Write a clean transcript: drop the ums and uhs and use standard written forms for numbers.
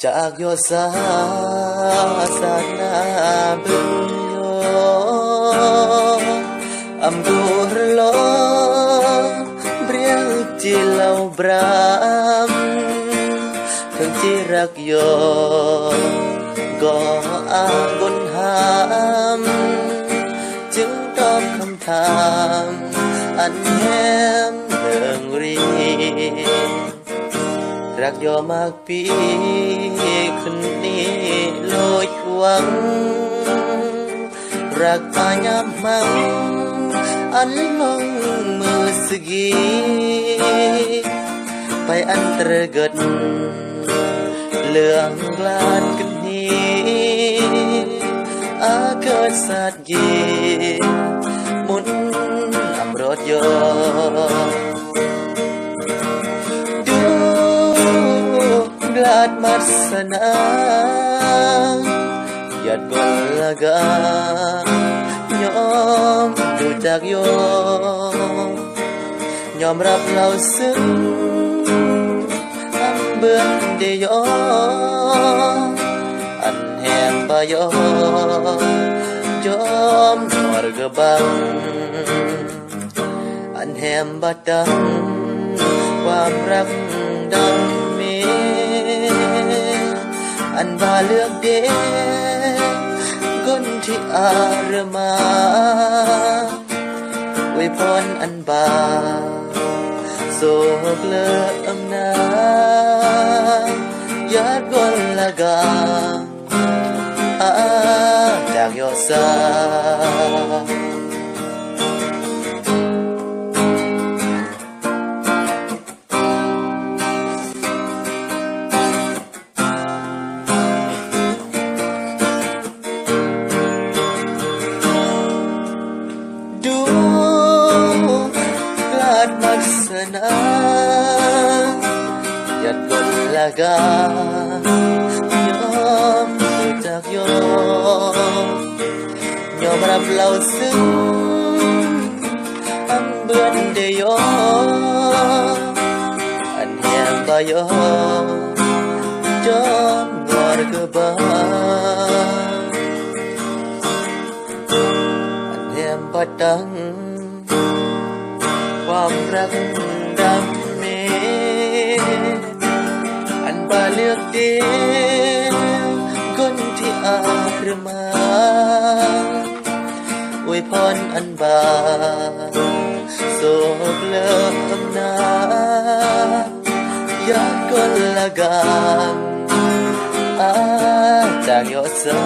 จากโยสาสานาบึงโยอำกูรโลเบรียงจีเหล่าบรามถึงที่รักโยก็อ้างบนหามจึงตอบคำถามอันแหมเรื่องรีรักยอมากปีขึ้นนี้โลยหวังรักพายามมังอันลงมือสกีไปอันตรเกิดเลืองกลาดกันนี้อาเกิดสัตยีหมุนอำรถยกลาดมัสนาหยัดกลกายอมดูจากยอมรับเราซึ้งอำเบือนเดยอันแหมบายอมนวรกบังอันแหมบัดดังความรักดังอันบาเลือกเดคนที่อาเรมาไว้พรอันบาโศกเลิกอำนาญาติกลละกาจากยอสามัสนาหยัดกลละกายอมรู้จักยอมรับเราซึ้งอำเบือนเดยอันแหมบายจอมวรกบาอันแหมบัดดังความรักดำเมอันบาเลือกเดียวคนที่อาเรมาอวยพรอันบาโศกเลิกอำนาญาติกลละกาจากยอดสา